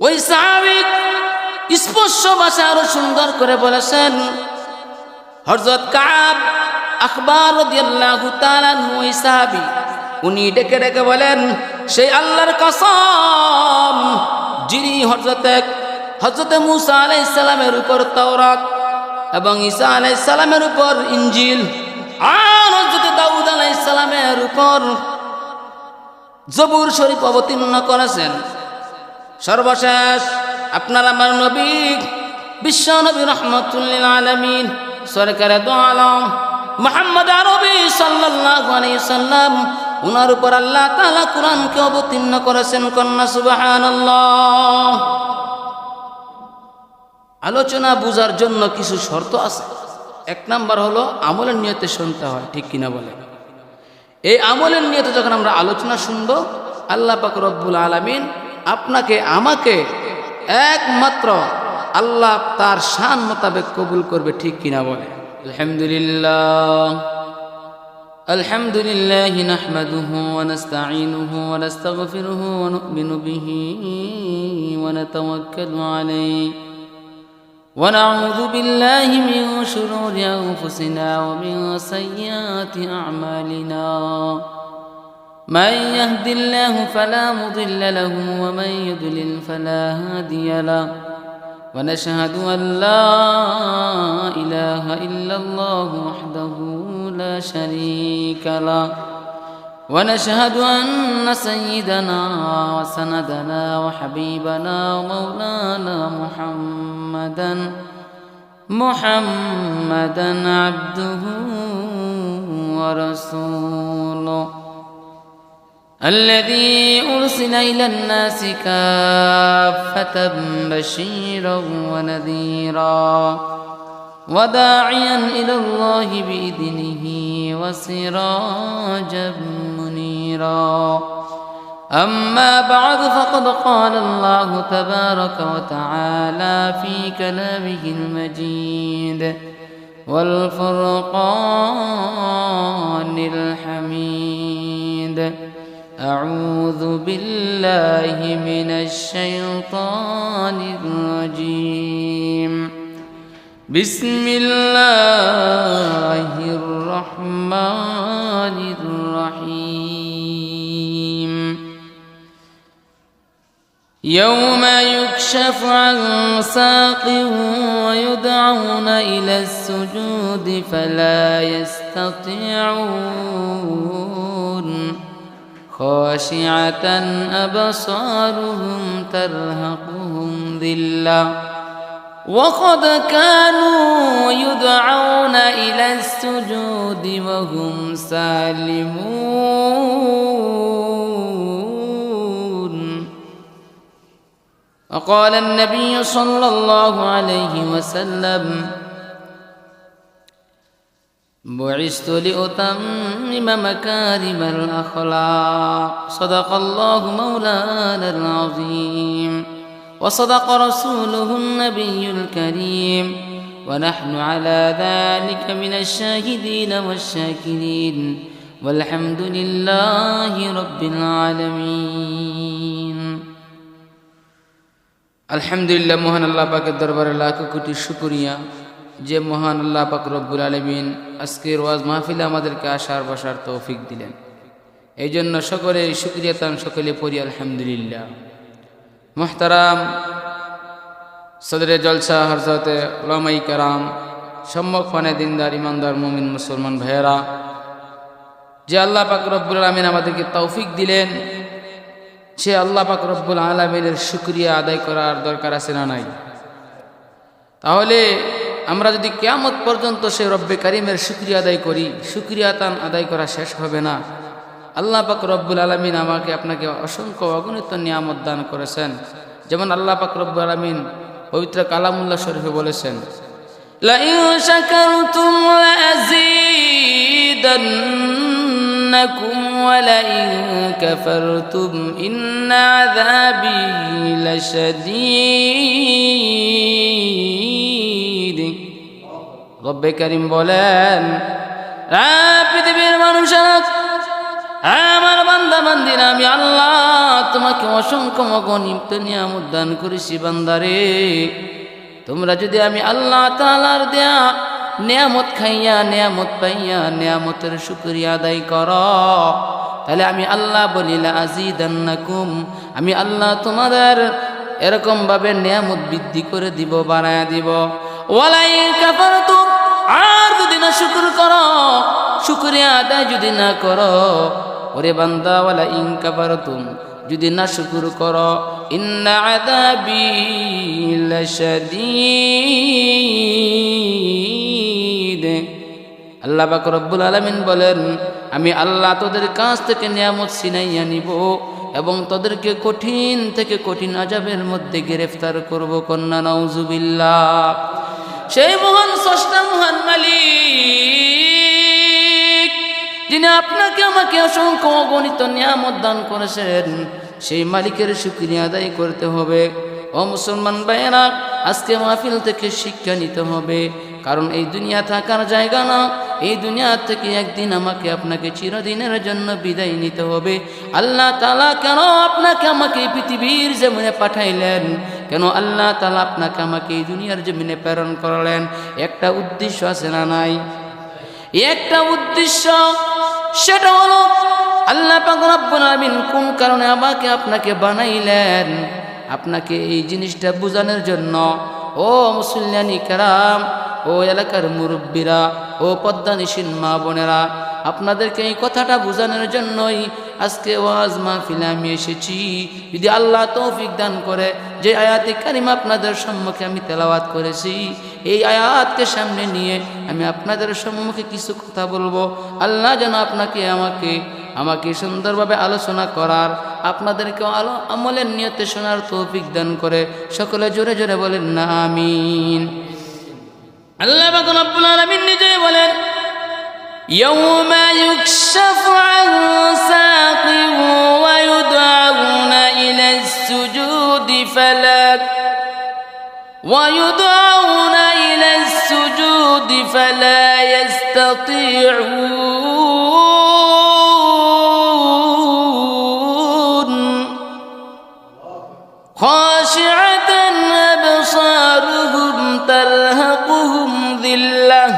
ওই সাহাবী স্পষ্ট ভাষা আরো সুন্দর করে বলেছেন, হযরত কাব আখবার রাদিয়াল্লাহু তাআলা আনহু ওই সাহাবী, উনি ডেকে ডেকে বলেন, সেই আল্লাহর কসম যিনি হযরতে মূসা আলাইহিস সালামের উপর তাওরাত এবং ঈসা আলাইহিস সালামের উপর ইনজিল আর হযরতে দাউদ আলাইহিস সালামের উপর জবুর শরীফ অবতীর্ণ করেছেন। সর্বশেষ আপনার আমার নবী, বিশ্ব নবী রাহমাতুল লিল আলামিন, সরকারে দু আলম মুহাম্মদ আরবি সাল্লাল্লাহু আলাইহি সাল্লাম, উনার উপর আল্লাহ তাআলা কোরআনকে অবতীর্ণ করেছেন। কন্যা সুবহানাল্লাহ। আলোচনা বুঝার জন্য কিছু শর্ত আছে। এক নাম্বার হলো আমলের নিয়তে শুনতে হয়, ঠিক কিনা বলে? এই আমলের নিয়তে যখন আমরা আলোচনা শুনবো, আল্লাহ পাক রব্বুল আলামিন আপনাকে আমাকে একমাত্র আল্লাহ তার শান মোতাবেক কবুল করবে, ঠিক কিনা বলে? আলহামদুলিল্লাহ আলহামদুলিল্লাহি নাহমাদুহু ওয়া নাস্তাঈনুহু ওয়া নাস্তাগফিরুহু ওয়া নু'মিনু বিহি ওয়া নাতাওয়াক্কালু আলাইহি ওয়া নাউযু বিল্লাহি মিন শুরুরি আনফুসিনা ওয়া মিন সাইয়্যাতি আ'মালিনা। من يهد الله فلا مضل له ومن يضلل فلا هادي له ونشهد أن لا إله إلا الله وحده لا شريك له ونشهد أن سيدنا وسندنا وحبيبنا ومولانا محمدا عبده ورسوله الذي أرسل إلى الناس كافة بشيرا ونذيرا وداعيا إلى الله بإذنه وسراجا منيرا. أما بعد فقد قال الله تبارك وتعالى في كلامه المجيد والفرقان الحميد. أعوذ بالله من الشيطان الرجيم. بسم الله الرحمن الرحيم. يوم يكشف عن ساق ويدعون إلى السجود فلا يستطيعون خاشعة أبصارهم ترهقهم ذلة وقد كانوا يدعون إلى السجود وهم سالمون. وقال النبي صلى الله عليه وسلم بعثت لأتمم مكارم الأخلاق. صدق الله مولانا العظيم وصدق رسوله النبي الكريم ونحن على ذلك من الشاهدين والشاكرين والحمد لله رب العالمين. الحمد لله. মহান আল্লাহ পাকের দরবারে লাখ কোটি শুকরিয়া যে মহান আল্লাহ পাক রব্বুল আলামিন আজকের ওয়াজ মাহফিলে আমাদেরকে আসার বসার তৌফিক দিলেন। এই জন্য সকলে শুকরিয়া তান সকলে পড়ি আলহামদুলিল্লাহ। মুহতারাম সদরে জলসা হযরতে উলামায়ে কেরাম, সম্মুখপানে দিনদার ইমানদার মুমিন মুসলমান ভাইয়েরা, যে আল্লাহ পাক রব্বুল আলামিন আমাদেরকে তৌফিক দিলেন, সে আল্লাহ পাক রব্বুল আলামিনের শুকরিয়া আদায় করার দরকার আছে না নাই? তাহলে আমরা যদি কিয়ামত পর্যন্ত সে রব্বে কারিমের শুকরিয়া আদায় করি, শুকরিয়া তান আদায় করা শেষ হবে না। আল্লাহ পাক রব্বুল আলামিন আমাকে আপনাকে অসংখ্য অগণিত নিয়ামত দান করেছেন। যেমন আল্লাহ পাক রব্বুল আলামিন পবিত্র কালামুল্লাহ শরীফে বলেছেন, লা ইন শাকারতুম লাযীদান্নাকুম ওয়া লা ইন কাফারতুম ইন্না আযাবী লাশাদীদ। রব্বে কারীম বলেন, পৃথিবীর মানুষেরা আমার বান্দা বান্দিরা, আমি আল্লাহ তোমাকে অসংখ্য অগণিত নিয়ামত দান করেছি বান্দারে। তোমরা যদি আমি আল্লাহ তাআলার দেয়া নিয়ামত খাইয়া, নিয়ামত পাইয়া, নিয়ামতের শুকরিয়া আদায় করো, তাহলে আমি আল্লাহ বলি লা আযীদান্নাকুম, আমি আল্লাহ তোমাদের এরকম ভাবে নিয়ামত বৃদ্ধি করে দিব, বাড়ায়া দিব। ওয়ালা ইন কাফারতুম, আর যদি না শুকর করো, শুকরিয়া আদায় যদি না করো, ওরে বান্দা, ওয়ালা ইন কাফারতুম, যদি না শুকর করো, ইন্না আযাবি লাশাদীদ। আল্লাহ পাক রব্বুল আলামিন বলেন, আমি আল্লাহ তোদের কাছ থেকে নিয়ামত ছিনাইয়া নিব এবং তোদেরকে কঠিন থেকে কঠিন আযাবের মধ্যে গ্রেফতার করব। কন্যা নাউজুবিল্লাহ। সেই মহান স্রষ্টা, মহান মালিক, যিনি আপনাকে আমাকে অসংখ্য অগণিত নিয়ামত দান করেছেন, সেই মালিকের শুকরিয়া আদায় করতে হবে। ও মুসলমান ভাইয়েরা, আজকে মাহফিল থেকে শিক্ষা নিতে হবে, কারণ এই দুনিয়া থাকার জায়গা না। এই দুনিয়া থেকে একদিন আমাকে আপনাকে চিরদিনের জন্য বিদায় নিতে হবে। আল্লাহ তাআলা কেন আপনাকে আমাকে এই পৃথিবীর জমিনে পাঠাইলেন? কেন আল্লাহ তাআলা আপনাকে আমাকে এই দুনিয়ার জমিনে প্রেরণ করলেন? একটা উদ্দেশ্য আছে না নাই? একটা উদ্দেশ্য, সেটা হলো আল্লাহ পাক রব্বুল আলামিন কোন কারণে আমাকে আপনাকে বানাইলেন, আপনাকে এই জিনিসটা বোঝানোর জন্য। ও মুসল্লিয়ানি কেরাম, ও এলাকার মুরব্বীরা, ও পদ্মানিসীন মা বোনেরা, আপনাদেরকে এই কথাটা বোঝানোর জন্যই আজকে ওয়াজ মাহফিলে আমি এসেছি। যদি আল্লাহ তৌফিক দান করে, যে আয়াতে কারিমা আপনাদের সম্মুখে আমি তেলাওয়াত করেছি, এই আয়াতকে সামনে নিয়ে আমি আপনাদের সম্মুখে কিছু কথা বলবো। আল্লাহ যেন আপনাকে আমাকে সুন্দরভাবে আলোচনা করার, আপনাদেরকে আমলের নিয়তে শোনার তৌফিক দান করে। সকলে জোরে জোরে বলেন না আমিন। আল্লাহ পাক রব্বুল আলামিন নিজেই বলেন, ইয়াউমা ইউকশাফু আন সাকিন ওয়া ইউদআউনা ইলাস সুজুদি ফালা ইস্তাতিউন খাশিআতান আবসারুহুম তারহাকুহুম যিল্লাহ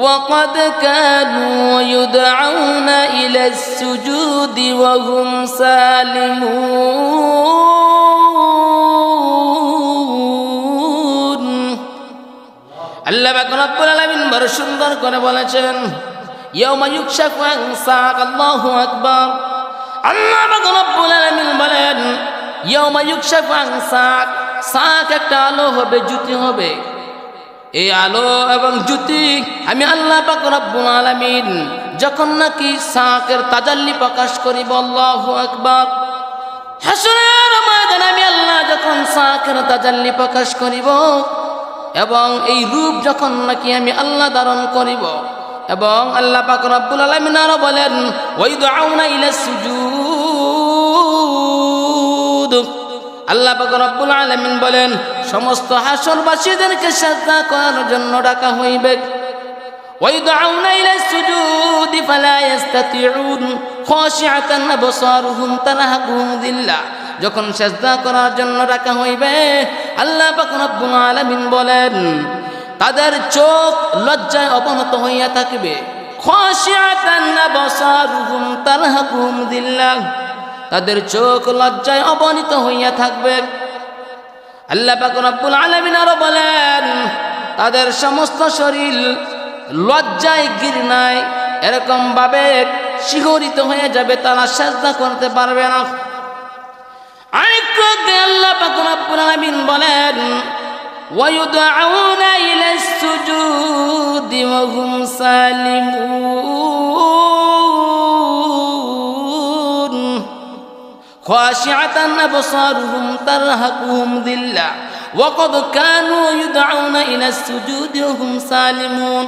وقد كانوا يدعون إلى السجود وهم سالمون। আল্লাহ পাক রব্বুল আলামিন বড় সুন্দর করে বলেছেন, ইয়াউমা ইউকশাফু আন সাক। আল্লাহু আকবার। আল্লাহ পাক রব্বুল আলামিন বলেন, ইয়াউমা ইউকশাফু আন সাক। সাক একটা আলো হবে, জ্যোতি হবে। এই আলো এবং জ্যোতি আমি আল্লাহ পাক রব্বুল আলামিন যখন নাকি সাকের তাজাল্লি প্রকাশ করিব, আল্লাহু আকবার, হাসরের ময়দানে আমি আল্লাহ যখন সাকের তাজাল্লি প্রকাশ করিব এবং এই রূপ যখন নাকি আমি আল্লাহ ধারণ করিব, এবং আল্লাহ পাক রব্বুল আলামিন আরো বলেন, ওয়াইদউনা ইলাস সুজুদ। আল্লাহ পাক রব্বুল আলামিন বলেন, সমস্ত হাসরবাসীদেরকে সিজদা করার জন্য ডাকা হইবে। ওয়াইদউনা ইলাস সুজুদি ফালা ইস্তাতিউন খাশিআতান আবসারুহুম তারহাকুহুম যিল্লাহ। যখন সিজদা করার জন্য ডাকা হইবে, আল্লাহ পাক রব্বুল আলামিন বলেন, তাদের চোখ লজ্জায় অবনত হইয়া থাকবে। খাশিআতান আবসারুহুম তারহাকুহুম যিল্লাহ, তাদের চোখ লজ্জায় অবনীত হইয়া থাকবে। আল্লাহ পাক রব্বুল আলামিন আরো বলেন, তাদের সমস্ত শরীর লজ্জায় ঘৃণায় এরকম ভাবে শিহরিত হয়ে যাবে, তারা সিজদা করতে পারবে না। আরেকটু আগে আল্লাহ পাক রব্বুল আলামিন বলেন, ওয়ায়ুদউনা ইলাস সুজুদি ওয়া হুম সালিমুন খাশিআতান আবসারুহুম তারহাকুহুম যিল্লাহ ওয়া ক্বাদ কানু ইউদউনা ইলাস সুজুদি ওয়া হুম সালিমুন।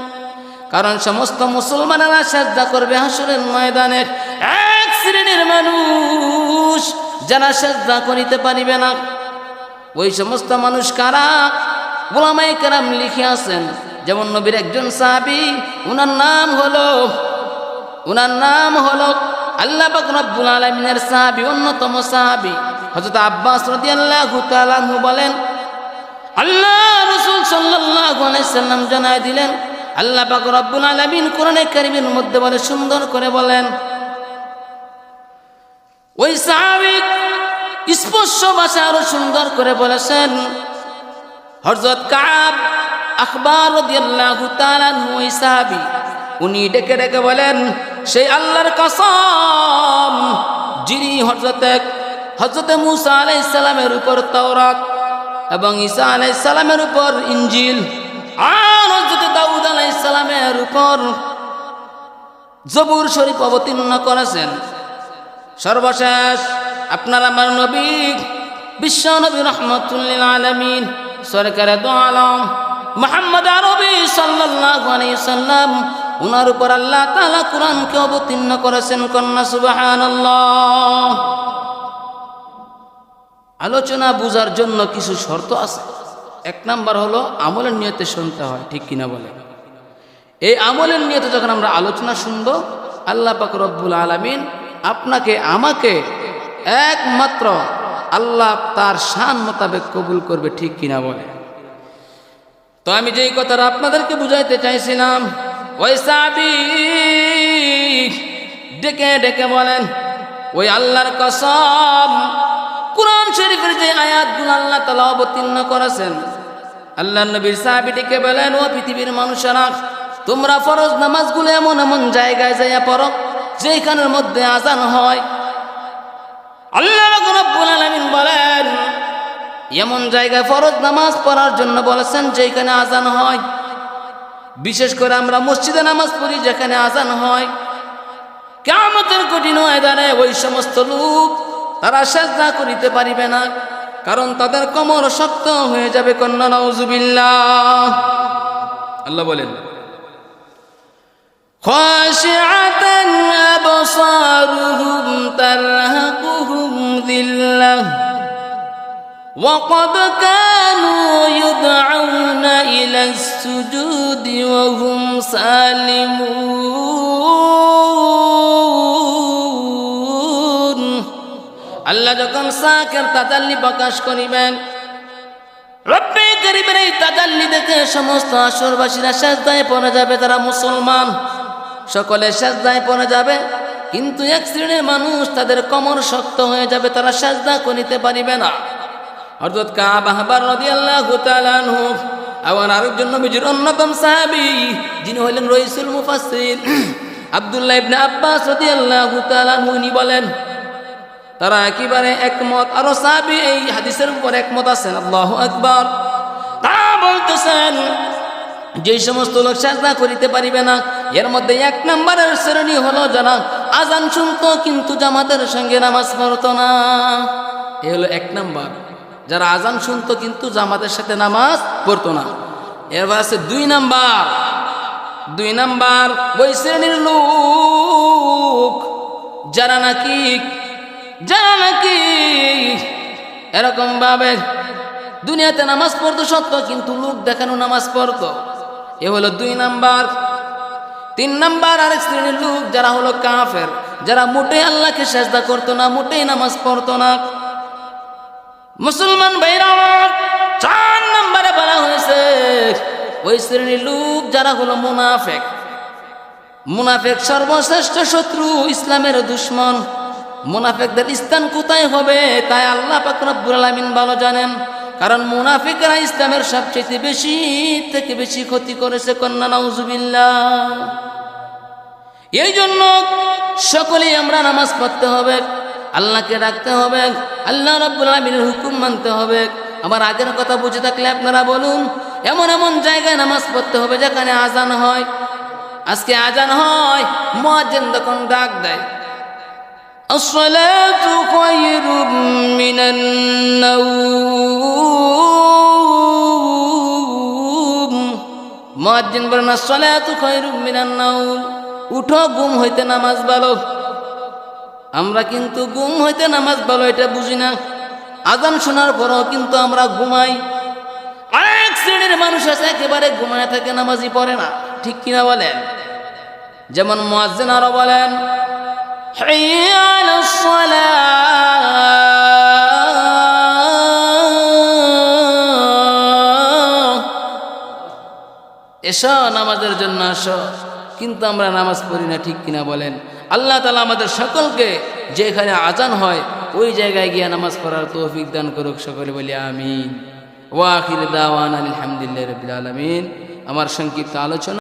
কারণ সমস্ত মুসলমানেরা সিজদা করবে হাসরের ময়দানে। এক শ্রেণীর মানুষ যারা সিজদা করিতে পারিবে না, ওই সমস্ত মানুষ কারা? উলামায়ে কেরাম লিখে আছেন, যেমন নবীর একজন সাহাবী, উনার নাম হলো ওনার নাম হলো আল্লাহ পাক রব্বুল আলামিনের সাহাবী, অন্যতম সাহাবী হযরত আব্বাস রাদিয়াল্লাহু তাআলা আনহু বলেন, আল্লাহ রাসূল সাল্লাল্লাহু আলাইহি সাল্লাম জানায় দিলেন, আল্লাহ পাক রব্বুল আলামিন কোরআনে কারীমের মধ্যে বলে, সুন্দর করে বলেন, ওই সাহাবী স্পষ্ট ভাষায় আরো সুন্দর করে বলেছেন, হযরত কাব আখবার রাদিয়াল্লাহু তাআলা আনহু ওই সাহাবী, উনি ডেকে ডেকে বলেন, সেই আল্লাহর কসম যিনি হযরতে মূসা আলাইহিস সালামের উপর তাওরাত এবং ঈসা আলাইহিস সালামের উপর ইনজিল আর হযরত দাউদ আলাইহিস সালামের উপর জবুর শরীফ অবতীর্ণ করেছেন। সর্বশেষ আপনার আমার নবী, বিশ্ব নবী রাহমাতুল লিল আলামিন, সরকারে দু আলম মুহাম্মদ আরবি সাল্লাল্লাহু আলাইহি সাল্লাম, উনার উপর আল্লাহ তাআলা কোরআনকে অবতীর্ণ করেছেন। কন্যা সুবহানাল্লাহ। আলোচনা বুঝার জন্য কিছু শর্ত আছে। এক নাম্বার হলো আমলের নিয়তে শুনতে হয়, ঠিক কিনা বলে? এই আমলের নিয়তে যখন আমরা আলোচনা শুনবো, আল্লাহ পাক রব্বুল আলামিন আপনাকে আমাকে একমাত্র আল্লাহ তার শান মোতাবেক কবুল করবে, ঠিক কিনা বলে? তো আমি যেই কথাটা আপনাদেরকে বুঝাইতে চাইছিলাম, ওই সাহাবী ডেকে ডেকে বলেন, ওই আল্লাহর কসম, কুরআন শরীফের যে আয়াতগুলো আল্লাহ তাআলা অবতীর্ণ করেছেন, আল্লাহর নবীর সাহাবীটিকে বলেন, ও পৃথিবীর মানুষেরা, তোমরা ফরজ নামাজগুলো এমন এমন জায়গায় যাইয়া পড়ো যেখানের মধ্যে আজান হয়। আল্লাহ রাব্বুল আলামিন বলেন, এমন জায়গায় ফরজ নামাজ পড়ার জন্য বলেছেন যেখানে আজান হয়। বিশেষ করে আমরা মসজিদে নামাজ পড়ি যেখানে আজান হয়। কিয়ামতের কঠিন ময়দানে ওই সমস্ত লোক তারা সিজদা করিতে পারিবে না, কারণ তাদের কোমর শক্ত হয়ে যাবে। কন্যা নাউজুবিল্লাহ। আল্লাহ বলেন, খাশিআতান আবসারুহুম তারহাকুহুম যিল্লাহ ওয়া ক্বাদ কানু ইউদআউনা ইলাস সুজুদি ওয়া হুম সালিমুন। আল্লাহ যখন সাকের তাজাল্লি প্রকাশ করিবেন, রব্বে কারীমের এই তাজাল্লি দেখে সমস্ত আসরবাসীরা সিজদায় পড়ে যাবে। তারা মুসলমান, সকলে সিজদায় পড়ে যাবে, কিন্তু এক শ্রেণীর মানুষ তাদের কোমর শক্ত হয়ে যাবে, তারা সিজদা করিতে পারিবে না। হযরত কাব আহবার রাদিয়াল্লাহু তাআলা আনহু আবার আরেকজন নবীজির অন্যতম সাহাবী, যিনি হলেন রাইসুল মুফাসসির আব্দুল্লাহ ইবনে আব্বাস রাদিয়াল্লাহু তাআলা আনহু, উনি বলেন, তারা একেবারে একমত। আরো সাহাবী এই হাদিসের উপর একমত আছেন। আল্লাহু আকবার। তারা বলতেছেন, যে সমস্ত লোক সিজদা করিতে পারিবে না, এর মধ্যে এক নম্বরের শ্রেণী হলো যারা আজান শুনতো কিন্তু জামাতের সঙ্গে নামাজ পড়তো না। এ হলো এক নাম্বার, যারা আজান শুনতো কিন্তু জামাতের সাথে নামাজ পড়তো না। এরপর আছে দুই নাম্বার ওই শ্রেণীর লোক যারা নাকি এরকম ভাবে দুনিয়াতে নামাজ পড়তো সত্য, কিন্তু লোক দেখানো নামাজ পড়তো। এ হলো দুই নাম্বার। তিন নাম্বার আরেক শ্রেণীর লোক যারা হলো কাফের, যারা মোটেই আল্লাহকে সিজদা করতো না, মোটেই নামাজ পড়তো না। মুসলমান ভাইরা, চার নাম্বারে বলা হয়েছে ওই শ্রেণীর লোক যারা হলো মুনাফিক। মুনাফিক সর্বশ্রেষ্ঠ শত্রু, ইসলামের দুশমন। মুনাফিকদের স্থান কোথায় হবে তাই আল্লাহ পাক রব্বুল আলামিন ভালো জানেন, কারণ মুনাফিকরা ইসলামের সবচেয়ে বেশি থেকে বেশি ক্ষতি করেছে। কন্যা নাউজুবিল্লাহ। এই জন্য সকলেই আমরা নামাজ পড়তে হবে, আল্লাহকে ডাকতে হবে, আল্লাহ রাব্বুল আলামিনের হুকুম মানতে হবে। আমার আগের কথা বুঝে থাকলে আপনারা বলুন, এমন এমন জায়গায় নামাজ পড়তে হবে যেখানে আজান হয়। আজকে আজান হয়, মুয়াজ্জিন যখন ডাক দেয়, আসসালাতু খায়রুম মিনান নাওম, মুয়াজ্জিন বলেন আসসালাতু খায়রুম মিনান নাওম, উঠো, ঘুম হইতে নামাজ ভালো। আমরা কিন্তু ঘুম হইতে নামাজ ভালো এটা বুঝি না। আজান শোনার পরও কিন্তু আমরা ঘুমাই। অনেক শ্রেণীর মানুষ আছে একেবারে ঘুমায় থাকে, নামাজই পড়ে না, ঠিক কিনা বলেন? যেমন মুয়াজ্জিন আরো বলেন হাইয়া আলাস সালাহ, এসো নামাজের জন্য আসো, কিন্তু আমরা নামাজ পড়ি না, ঠিক কিনা বলেন? আল্লাহ তাআলা আমাদের সকলকে যেখানে আজান হয় ওই জায়গায় গিয়ে নামাজ পড়ার তৌফিক দান করুক, সকলে বলি আমিন। ওয়া আখির দাওয়ানা আলহামদুলিল্লাহি রাব্বিল আলামিন। আমার সংক্ষিপ্ত আলোচনা